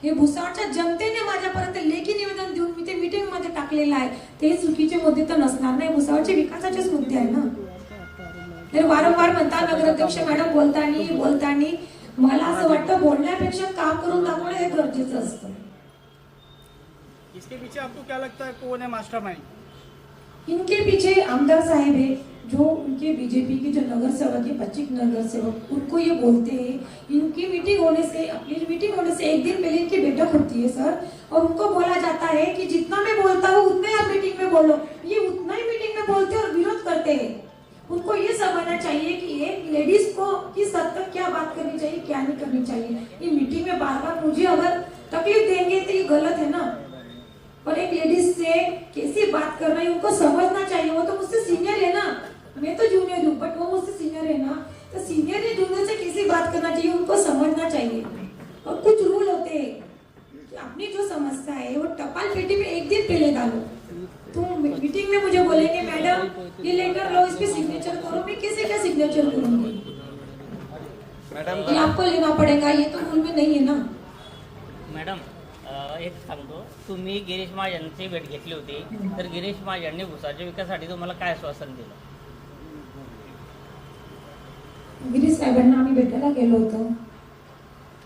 हे भुसावळच्या जनतेने माझ्यापर्यंत लेखी निवेदन देऊन मी ते मीटिंग मध्ये टाकलेलं आहे, ते चुकीचे मुद्दे तर नसणार नाही, भुसावळच्या विकासाचेच मुद्दे आहे ना. तर वारंवार म्हणता नगराध्यक्ष मॅडम बोलतानी मला असं वाटतं बोलण्यापेक्षा काम करून दाखवणं हे गरजेचं असतं. इसके पीछे आपको क्या लगता है कौन है मास्टरमाइंड? इनके पीछे आमदार साहब है, जो उनके बीजेपी के जो नगर सेवक है, 25 नगर सेवक, उनको ये बोलते हैं. इनकी मीटिंग होने से, अपनी मीटिंग होने से एक दिन पहले इनकी बैठक होती है सर, और उनको बोला जाता है कि जितना मैं बोलता हूँ उतना ही आप मीटिंग में बोलो. ये उतना ही मीटिंग में बोलते और विरोध करते हैं. उनको ये समझना चाहिए कि एक लेडीज को किस हद तक क्या बात करनी चाहिए, क्या नहीं करनी चाहिए. ये मीटिंग में बार बार मुझे अगर तकलीफ देंगे तो ये गलत है ना. और एक लेडीज से कैसी बात कर रही है उनको समझना चाहिए. वो तो मुझसे सीनियर है ना, मैं तो जूनियर हूँ, बट वो मुझसे सीनियर है ना. तो सीनियर ने जूनियर से कैसी बात करना चाहिए उनको समझना चाहिए. और कुछ रूल होते हैं, अपनी जो समस्या है वो टपाल पेटी में एक दिन पहले डालो. तुम मीटिंग में मुझे बोलेंगे मैडम ये लेटर लो, इस पे सिग्नेचर करो, मैं किसी का सिग्नेचर करूंगी? मैडम ये आपको लेना पड़ेगा, ये तो रूल में नहीं है ना. मॅडम एक सांगतो, तुम्ही गिरीश महाजनची भेट घेतली होती, तर गिरीश महाजनने भुसावळच्या विकासासाठी तुम्हाला काय आश्वासन दिलं? गिरीश साहेबांना आम्ही भेटायला गेलो होतो.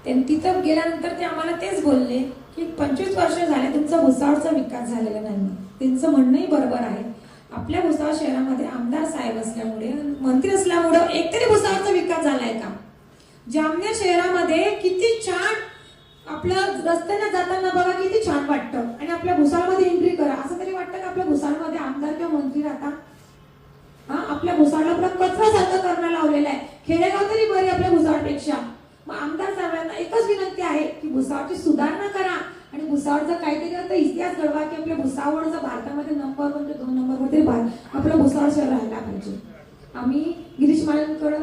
तिथं गेल्यानंतर ते आम्हाला तेच बोलले की 25 वर्ष झाले तुमचा भुसावळचा विकास झालेला नाही. त्यांचं म्हणणंही बरोबर आहे. आपल्या भुसावळ शहरामध्ये आमदार साहेब असल्यामुळे, मंत्री असल्यामुळे एकतरी भुसावळचा विकास झालाय का? जामनेर शहरामध्ये किती छान आपलं रस्त्याने जाताना बघा किती छान वाटतं, आणि आपल्या भुसावळमध्ये एंट्री करा असं तरी वाटतं का आपल्या भुसावळमध्ये आमदार किंवा मंत्री राहता? आपल्या भुसावळला आपला कचरा सारखं करणं लावलेला आहे. खेडेगाव तरी बरे आपल्या भुसावळपेक्षा. मग आमदार साहेबांना एकच विनंती आहे की भुसावळची सुधारणा करा आणि भुसावळचा काहीतरी आता इतिहास घडवा की आपल्या भुसावळचा भारतामध्ये नंबर 1 ते 2 नंबरवर तरी आपलं भुसावळ शहर राहायला पाहिजे. आम्ही गिरीश महाजनकडे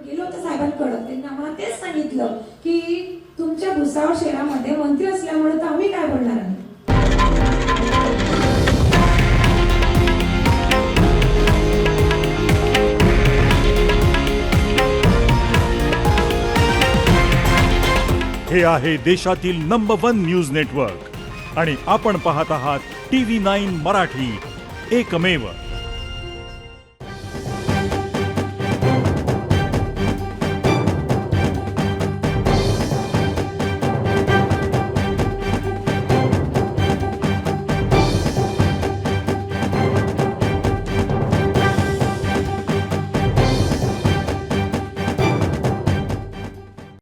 गेलो होतो, साहेबांकडे. त्यांनी आम्हाला तेच सांगितलं की तुमच्या भुसावळ शहरामध्ये मंत्री असल्यामुळे तर आम्ही काय बोलणार आहे. हे आहे देशातील नंबर 1 न्यूज नेटवर्क आणि आपण पाहत आहात TV9 मराठी, एकमेव.